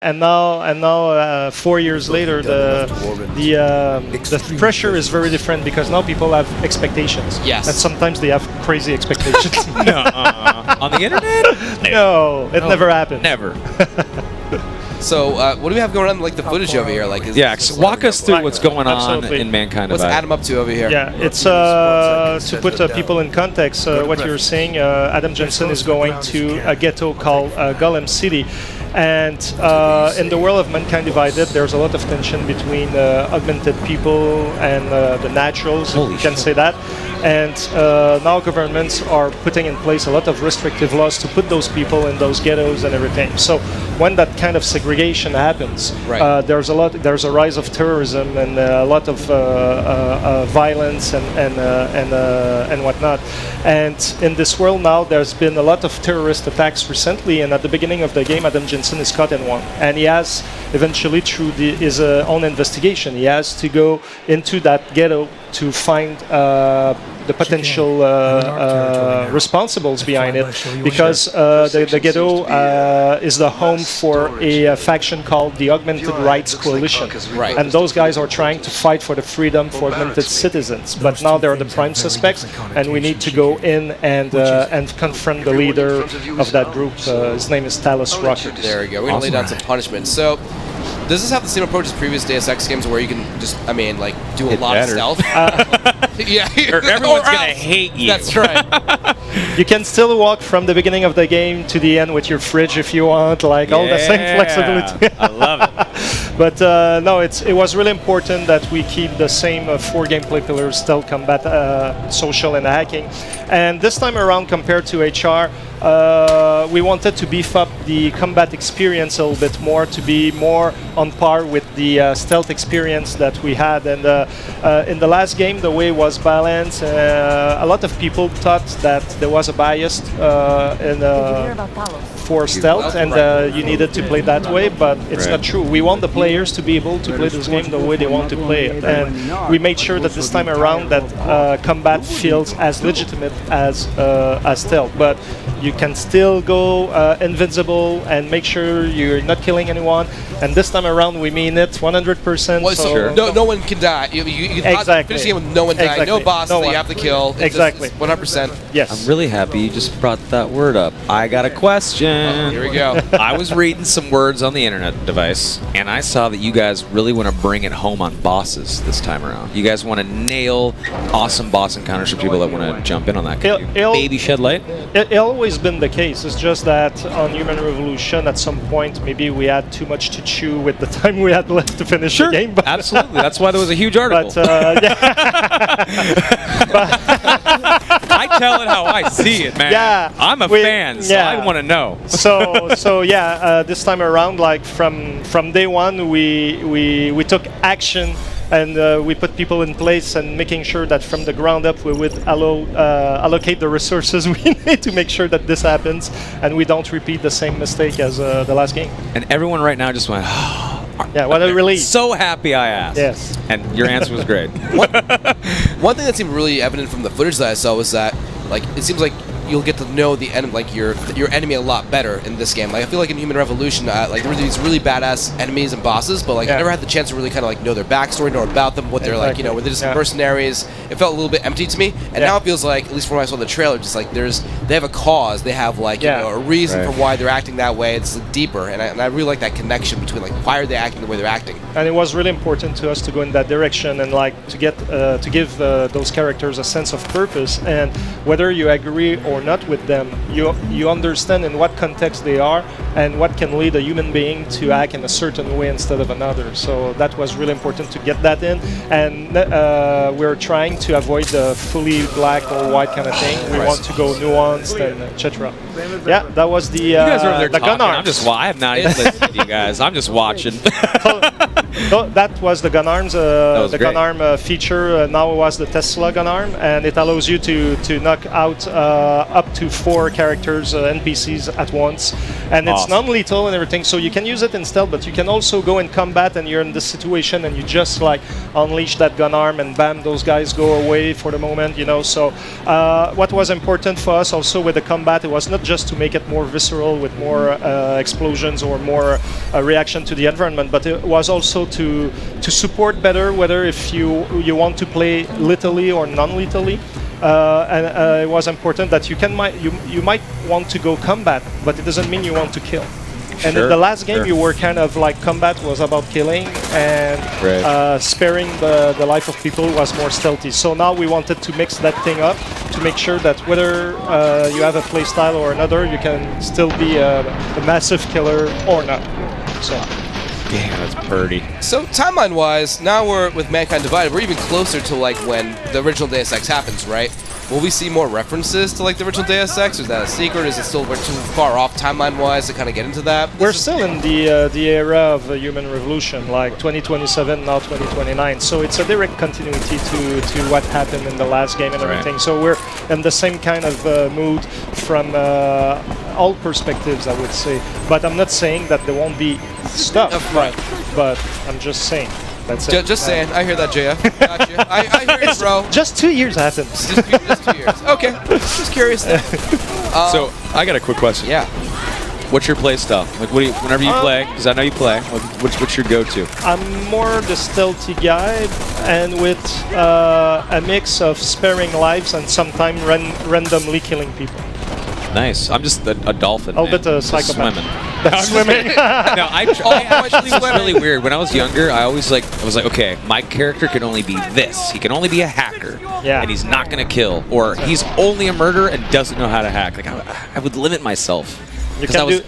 And now, 4 years later, the pressure is very different because now people have expectations. Yes. And sometimes they have crazy expectations. No, on the internet? No, it never happened. Never. So, what do we have going on, like the footage over here? Like, Walk us through what's going on Absolutely. in Mankind What's Divide. Adam up to over here? Yeah, it's to put people in context. What you're saying, Adam Jensen is going to a ghetto called Golem City, and in the world of Mankind Divided, there's a lot of tension between augmented people and the naturals, if you can say that. And now governments are putting in place a lot of restrictive laws to put those people in those ghettos and everything. So when that kind of segregation happens, there's a rise of terrorism and a lot of violence and whatnot. And in this world now, there's been a lot of terrorist attacks recently. And at the beginning of the game, Adam Jensen is caught in one, and he has eventually, through his own investigation, he has to go into that ghetto to find the potential responsibles behind it, because the ghetto is the home for a faction called the Augmented Rights Coalition, and those guys are trying to fight for the freedom for augmented citizens. But now they're the prime suspects, and we need to go in and confront the leader of that group. His name is Talos Rocket. There we go. We're gonna lay down some punishment. So, does this have the same approach as previous Deus Ex games, where you can just, do a lot of stealth? Yeah, or everyone's gonna hate you. That's right. You can still walk from the beginning of the game to the end with your fridge if you want, like all the same flexibility. I love it. But no, it was really important that we keep the same 4 gameplay pillars: stealth, combat, social, and hacking. And this time around, compared to HR, we wanted to beef up the combat experience a little bit more, to be more on par with the stealth experience that we had. And in the last game, the way it was balanced, a lot of people thought that there was a bias for stealth, and you needed to play that way, but it's not true. We want the players to be able to play this game the way they want to play it, and we made sure that this time around that combat feels as legitimate as stealth, but you can still go invincible and make sure you're not killing anyone. And this time around, we mean it 100%. Well, so no one can die. You can finish the game with no one dying. No boss that you have to kill. It's exactly. 100%. Yes. I'm really happy you just brought that word up. I got a question. Here we go. I was reading some words on the internet device, and I saw that you guys really want to bring it home on bosses this time around. You guys want to nail awesome boss encounters for people that want to jump in on that. Can you maybe shed light? It's always been the case. It's just that on Human Revolution, at some point, maybe we had too much to chew with the time we had left to finish the game. But Absolutely. That's why there was a huge article. But, I tell it how I see it, man. Yeah, I'm a fan, so I want to know. So yeah, this time around, like from day one, we took action, and we put people in place, and making sure that from the ground up we would allocate the resources we need to make sure that this happens, and we don't repeat the same mistake as the last game. And everyone right now just went, yeah, what a relief. So happy I asked. Yes. And your answer was great. One thing that seemed really evident from the footage that I saw was that, like, it seems like you'll get to know the enemy, like your enemy, a lot better in this game. Like, I feel like in Human Revolution, like there were these really badass enemies and bosses, but like I never had the chance to really kind of like know their backstory, know about them, what they're like, you know, were they just mercenaries? It felt a little bit empty to me, and now it feels like, at least from when I saw the trailer, just like they have a cause, they have like you know, a reason for why they're acting that way. It's like, deeper, and I really like that connection between like why are they acting the way they're acting. And it was really important to us to go in that direction, and like to get to give those characters a sense of purpose, and whether you agree or not with them, you understand in what context they are and what can lead a human being to act in a certain way instead of another. So that was really important to get that in, and we're trying to avoid the fully black or white kind of thing. We want to go nuanced and etc. Yeah, that was the you guys are over there the talking. gun arms. I'm just I have not even listened to you guys. I'm just watching. So that was the gun arms. The gun arm feature now was the Tesla gun arm, and it allows you to knock out up to 4 characters, NPCs at once. and it's non-lethal and everything. So you can use it in stealth, but you can also go in combat and you're in this situation and you just like unleash that gun arm and bam, those guys go away for the moment, you know. So what was important for us also with the combat, it was not just to make it more visceral with more explosions or more reaction to the environment, but it was also to support better whether if you want to play lethally or non-lethally. And it was important that you might want to go combat, but it doesn't mean you want to kill. And in the last game, you were kind of like combat was about killing, and sparing the life of people was more stealthy. So now we wanted to mix that thing up to make sure that whether you have a play style or another, you can still be a massive killer or not. So. Damn, that's pretty. So timeline-wise, now we're with Mankind Divided. We're even closer to like when the original Deus Ex happens, right? Will we see more references to like the original Deus Ex? Or is that a secret? Is it still we're too far off timeline-wise to kind of get into that? We're still in the era of the human revolution, like 2027, now 2029. So it's a direct continuity to what happened in the last game and everything. Right. So we're in the same kind of mood from all perspectives, I would say. But I'm not saying that there won't be stuff, but I'm just saying. That's it. Just saying. I hear that, JF. Gotcha. I hear you, bro. Just 2 years happened. Just 2 years. Okay. Just curious. So I got a quick question. Yeah. What's your play style? Like, whenever you play, because I know you play. What's your go-to? I'm more the stealthy guy, and with a mix of sparing lives and sometimes randomly killing people. Nice. I'm just a dolphin. A bit of psychopath. Swimming. No, I actually was really weird. When I was younger, I was like, okay, my character can only be this. He can only be a hacker, and he's not gonna kill, or he's only a murderer and doesn't know how to hack. Like I would limit myself. You can do